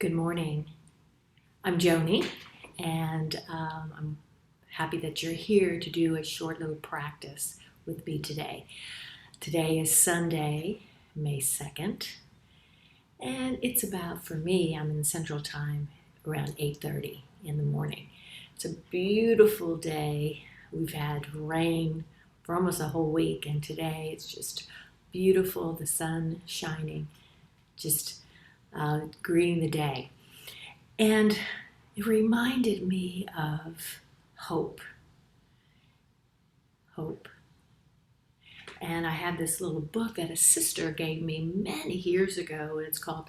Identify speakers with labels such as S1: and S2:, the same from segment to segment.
S1: Good morning. I'm Joni, and I'm happy that you're here to do a short little practice with me today. Today is Sunday, May 2nd, and it's about, for me, I'm in Central Time around 8:30 in the morning. It's a beautiful day. We've had rain for almost a whole week, and today it's just beautiful, the sun shining, just greeting the day. And it reminded me of hope. Hope. And I had this little book that a sister gave me many years ago, and it's called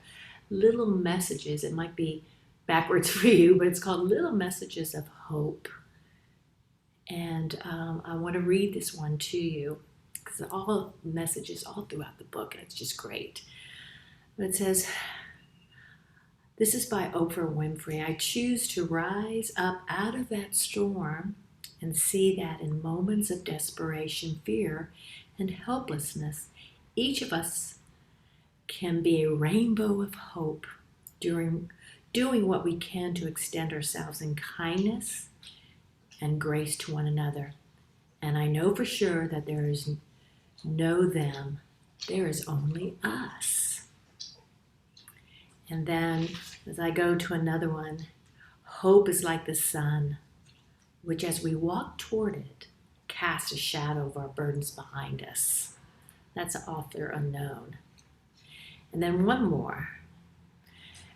S1: Little Messages. It might be backwards for you, but it's called Little Messages of Hope. And I want to read this one to you because all messages all throughout the book, and it's just great. But it says, this is by Oprah Winfrey. I choose to rise up out of that storm and see that in moments of desperation, fear, and helplessness, each of us can be a rainbow of hope during doing what we can to extend ourselves in kindness and grace to one another. And I know for sure that there is no them, there is only us. And then as I go to another one, hope is like the sun, which as we walk toward it, casts a shadow of our burdens behind us. That's author unknown. And then one more.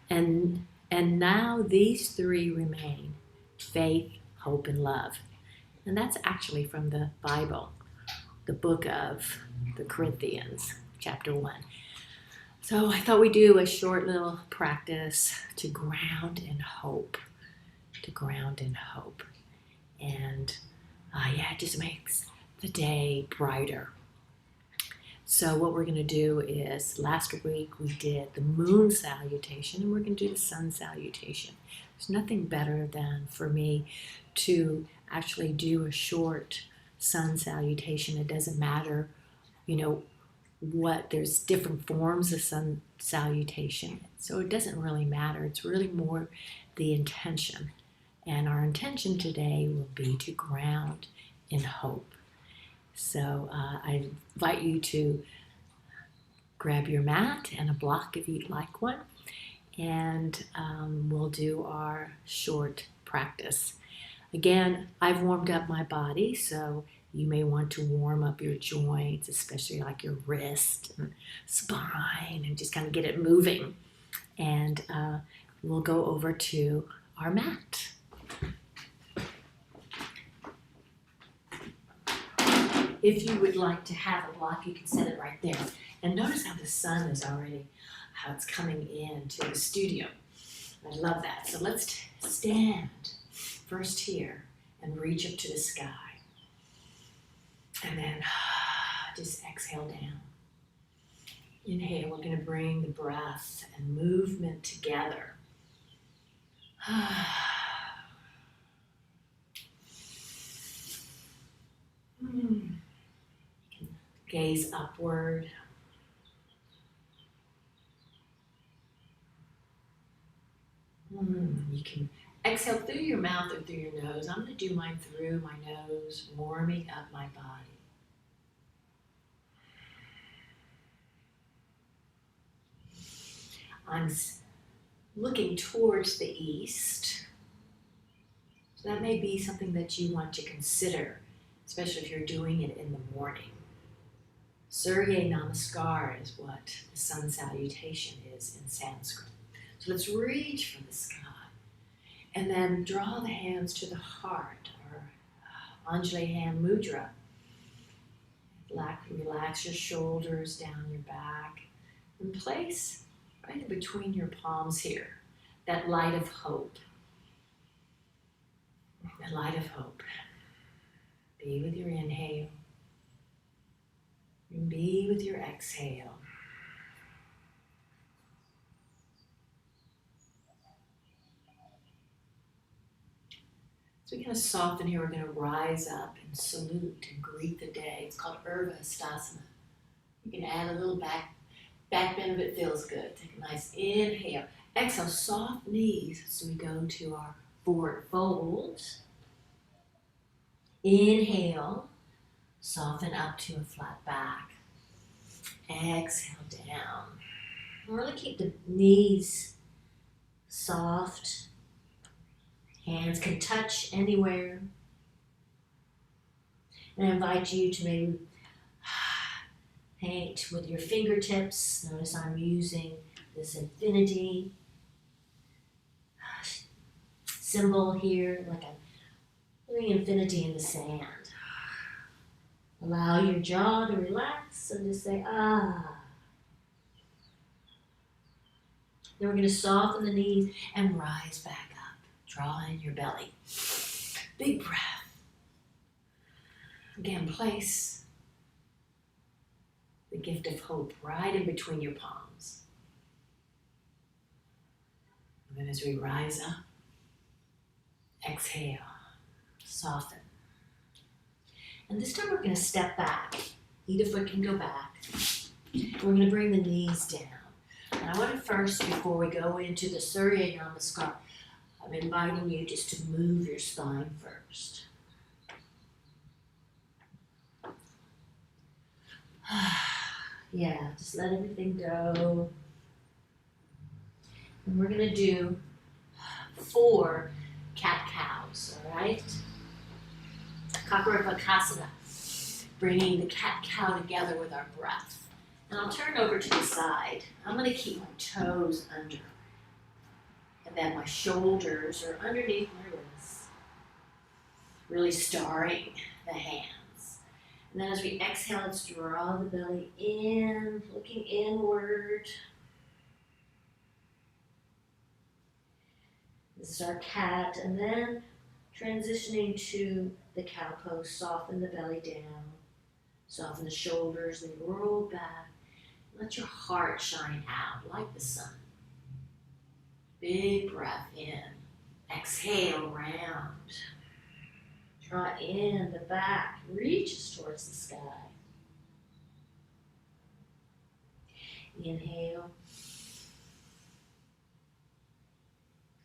S1: And now these three remain: faith, hope, and love. And that's actually from the Bible, the book of the Corinthians, chapter 1. So I thought we'd do a short little practice to ground in hope, And it just makes the day brighter. So what we're going to do is, last week we did the moon salutation, and we're going to do the sun salutation. There's nothing better than for me to actually do a short sun salutation. It doesn't matter, there's different forms of sun salutation. So it doesn't really matter. It's really more the intention. And our intention today will be to ground in hope. So I invite you to grab your mat and a block if you'd like one. And we'll do our short practice. Again, I've warmed up my body, so you may want to warm up your joints, especially like your wrist and spine, and just kind of get it moving. And we'll go over to our mat. If you would like to have a block, you can set it right there. And notice how the sun is already, how it's coming into the studio. I love that. So let's stand first here and reach up to the sky. And then just exhale down. Inhale, we're going to bring the breath and movement together. Gaze upward. You can exhale through your mouth or through your nose. I'm going to do mine through my nose, warming up my body. I'm looking towards the east. So that may be something that you want to consider, especially if you're doing it in the morning. Surya Namaskar is what the sun salutation is in Sanskrit. So let's reach for the sky and then draw the hands to the heart, or Anjali Hand Mudra. Relax your shoulders down your back and place right in between your palms here that light of hope. The light of hope. Be with your inhale. And be with your exhale. So we're going to soften here. We're going to rise up and salute and greet the day. It's called Urdhva Hastasana. You can add a little back Back bend if it feels good. Take a nice inhale. Exhale, soft knees. So we go to our forward fold. Inhale, soften up to a flat back. Exhale down. Really keep the knees soft. Hands can touch anywhere. And I invite you to maybe paint with your fingertips. Notice I'm using this infinity symbol here, like I'm doing infinity in the sand. Allow your jaw to relax and just say, ah. Then we're going to soften the knees and rise back up. Draw in your belly. Big breath. Again, place the gift of hope right in between your palms. And then as we rise up, exhale, soften. And this time we're going to step back. Either foot can go back. We're going to bring the knees down. And I want to first, before we go into the Surya Namaskar, I'm inviting you just to move your spine first. Yeah, just let everything go. And we're going to do 4 cat-cows, all right? Kaparapakasana, bringing the cat-cow together with our breath. And I'll turn over to the side. I'm going to keep my toes under. And then my shoulders are underneath my wrists. Really starring the hands. And then as we exhale, let's draw the belly in, looking inward. This is our cat. And then transitioning to the cow pose, soften the belly down. Soften the shoulders, then roll back. Let your heart shine out like the sun. Big breath in. Exhale, round. Draw in the back, reaches towards the sky. Inhale.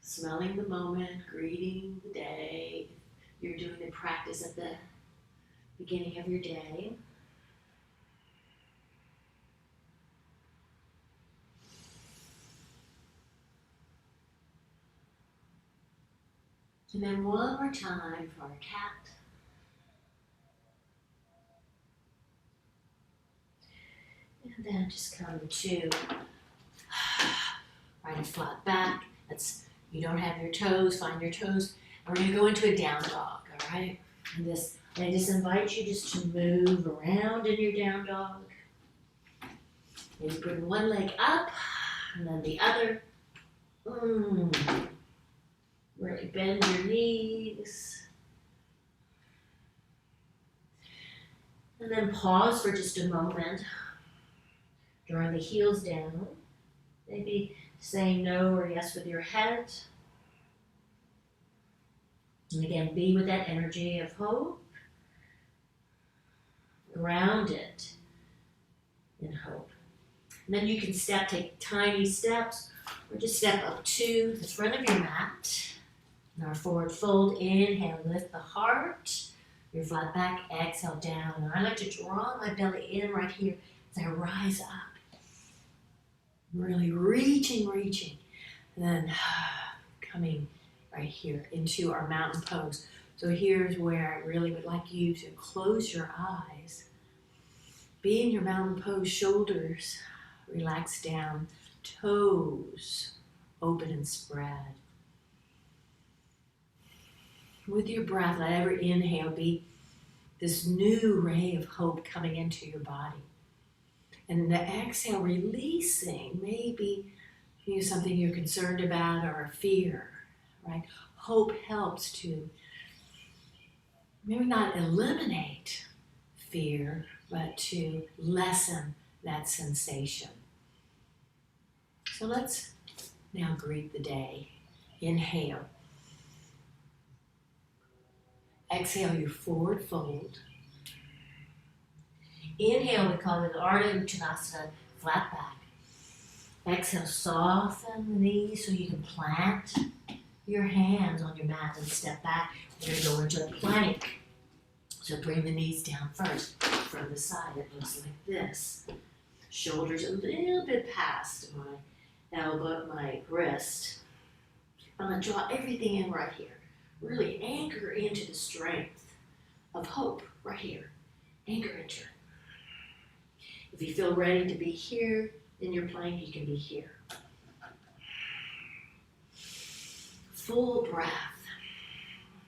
S1: Smelling the moment, greeting the day. You're doing the practice at the beginning of your day. And then one more time for our cat. And then just come to right and flat back. You don't have your toes, find your toes. And we're going to go into a down dog, all right? And I just invite you just to move around in your down dog. Maybe bring one leg up and then the other. Really bend your knees. And then pause for just a moment. Drawing the heels down. Maybe saying no or yes with your head. And again, be with that energy of hope. Grounded in hope. And then you can take tiny steps or just step up to the front of your mat. And our forward fold, inhale, lift the heart. Your flat back, exhale down. And I like to draw my belly in right here as I rise up. Really reaching. And then coming right here into our mountain pose. So here's where I really would like you to close your eyes. Be in your mountain pose, shoulders relax down, toes open and spread. With your breath, let every inhale be this new ray of hope coming into your body. And the exhale, releasing maybe something you're concerned about or a fear, right? Hope helps to maybe not eliminate fear, but to lessen that sensation. So let's now greet the day. Inhale. Exhale your forward fold. Inhale, we call it Ardha Uttanasana, flat back. Exhale, soften the knees so you can plant your hands on your mat and step back. We're going to go into a plank. So bring the knees down first. From the side, it looks like this. Shoulders a little bit past my elbow, my wrist. I'm going to draw everything in right here. Really anchor into the strength of hope right here. Anchor into it. If you feel ready to be here in your plank, you can be here. Full breath,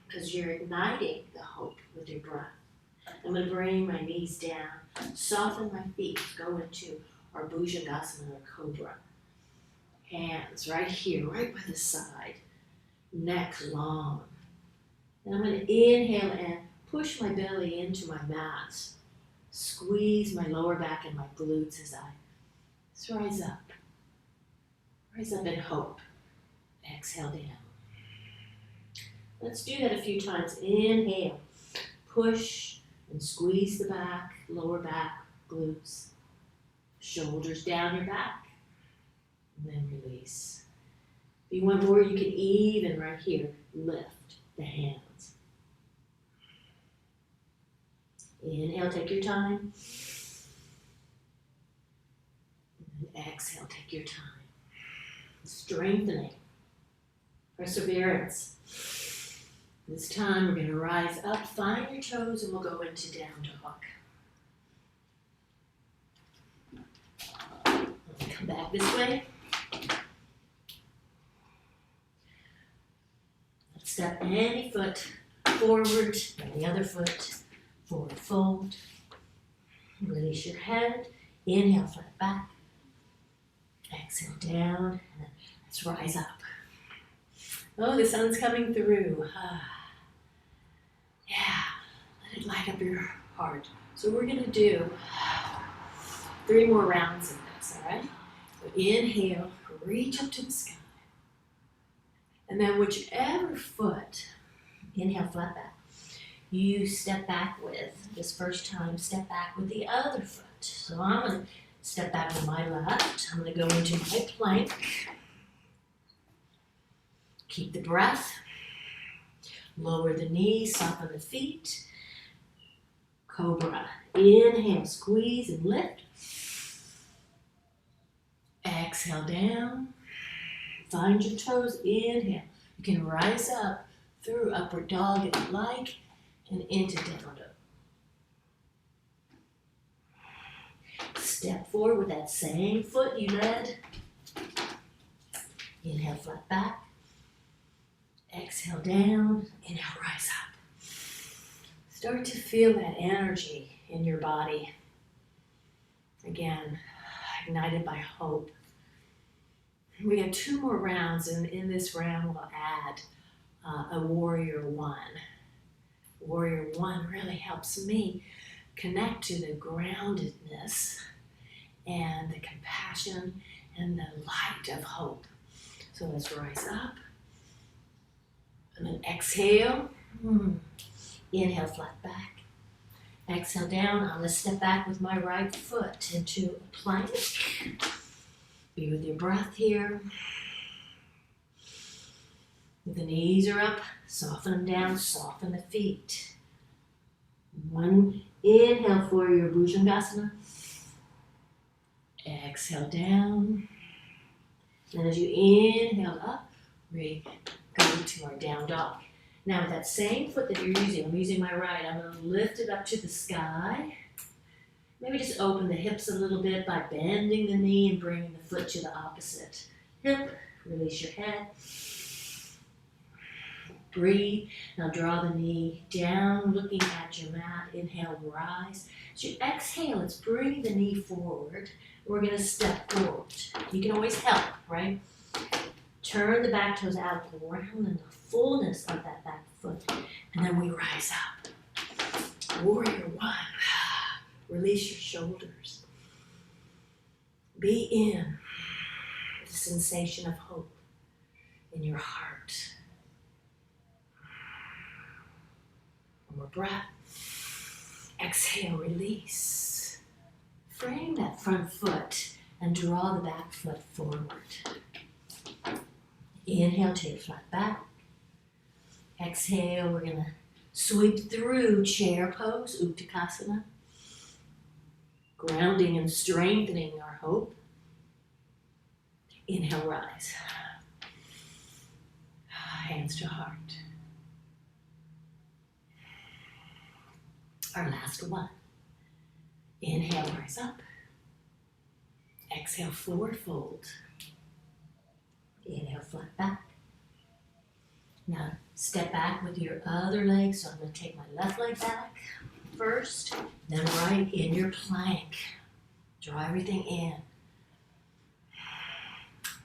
S1: because you're igniting the hope with your breath. I'm going to bring my knees down, soften my feet, go into our Bhujangasana or Cobra. Hands right here, right by the side, neck long. And I'm going to inhale and push my belly into my mat. Squeeze my lower back and my glutes as I rise up. Rise up in hope. Exhale down. Let's do that a few times. Inhale. Push and squeeze the back, lower back, glutes. Shoulders down your back. And then release. If you want more, you can even right here lift the hands. Inhale, take your time. And exhale, take your time. Strengthening. Perseverance. This time we're going to rise up, find your toes, and we'll go into down dog. Come back this way. Let's step any foot forward and the other foot forward fold. Release your head. Inhale, flat back. Exhale down. And let's rise up. Oh, the sun's coming through. Yeah, let it light up your heart. So we're going to do 3 more rounds of this, all right? So inhale, reach up to the sky. And then whichever foot, inhale, flat back, you step back with, this first time, step back with the other foot. So I'm going to step back with my left. I'm going to go into my plank. Keep the breath. Lower the knees, soften the feet. Cobra. Inhale, squeeze and lift. Exhale down. Find your toes. Inhale. You can rise up through upward dog if you like and into down dog. Step forward with that same foot you led. Inhale, flat back. Exhale down, inhale, rise up. Start to feel that energy in your body. Again, ignited by hope. We have 2 more rounds, and in this round we'll add a Warrior One. Warrior One really helps me connect to the groundedness and the compassion and the light of hope. So let's rise up. And then exhale. Inhale, flat back. Exhale down. I'm going to step back with my right foot into a plank. Be with your breath here. The knees are up. Soften them down. Soften the feet. 1 inhale for your Bhujangasana. Exhale down. And as you inhale up, we go to our down dog. Now with that same foot that you're using, I'm using my right, I'm going to lift it up to the sky. Maybe just open the hips a little bit by bending the knee and bringing the foot to the opposite hip. Release your head. Breathe. Now draw the knee down, looking at your mat. Inhale, rise. As you exhale, let's bring the knee forward. We're going to step forward. You can always help, right? Turn the back toes out, ground in the fullness of that back foot. And then we rise up. Warrior One. Release your shoulders. Be in the sensation of hope in your heart. One more breath. Exhale, release. Frame that front foot and draw the back foot forward. Inhale, take flat back. Exhale, we're going to sweep through chair pose, Uttanasana. Grounding and strengthening our hope. Inhale, rise. Hands to heart. Our last one. Inhale, rise up. Exhale, forward fold. Inhale, flat back. Now step back with your other leg. So I'm going to take my left leg back first, then right in your plank. Draw everything in.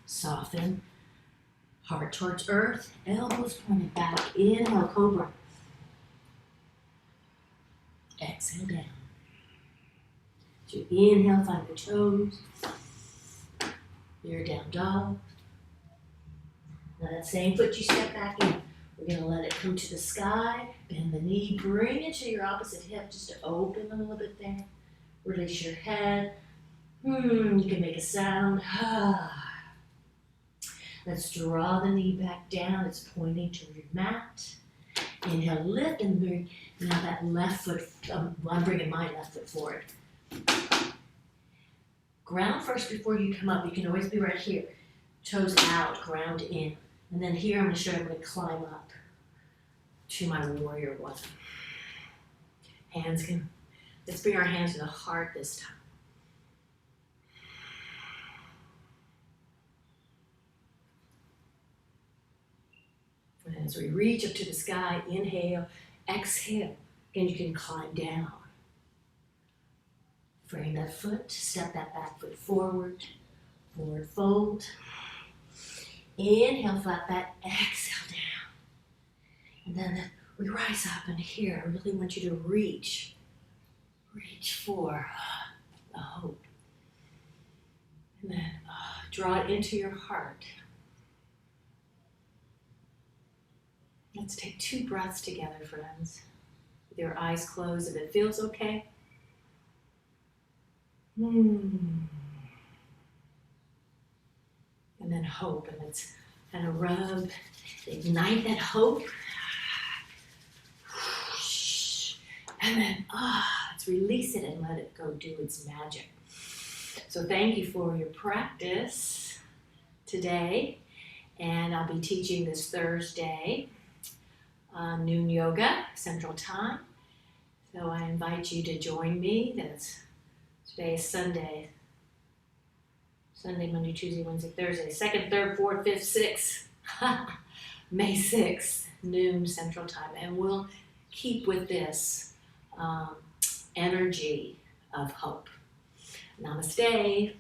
S1: Soften. Heart towards earth. Elbows pointed back. Inhale, cobra. Exhale down. So inhale, find the toes. Your down dog. Now that same foot you step back in, we're going to let it come to the sky. Bend the knee, bring it to your opposite hip just to open a little bit there. Release your head. You can make a sound. Let's draw the knee back down. It's pointing to your mat. Inhale, lift, and bring now that left foot. I'm bringing my left foot forward. Ground first before you come up. You can always be right here. Toes out, ground in. And then here I'm going to show you I'm going to climb up to my warrior one. Let's bring our hands to the heart this time. And as we reach up to the sky, inhale, exhale. Again, you can climb down. Frame that foot, step that back foot forward, forward fold. Inhale, flat back, exhale down. And then we rise up, and here, I really want you to reach for the hope. And then draw it into your heart. Let's take 2 breaths together, friends. With your eyes closed, if it feels okay. And then hope, and let's kind of rub, ignite that hope. And then, let's release it and let it go do its magic. So thank you for your practice today. And I'll be teaching this Thursday, noon yoga, Central Time. So I invite you to join me. Today is Sunday. Sunday, Monday, Tuesday, Wednesday, Thursday. 2nd, 3rd, 4th, 5th, 6th. May 6th, noon Central Time. And we'll keep with this energy of hope. Namaste.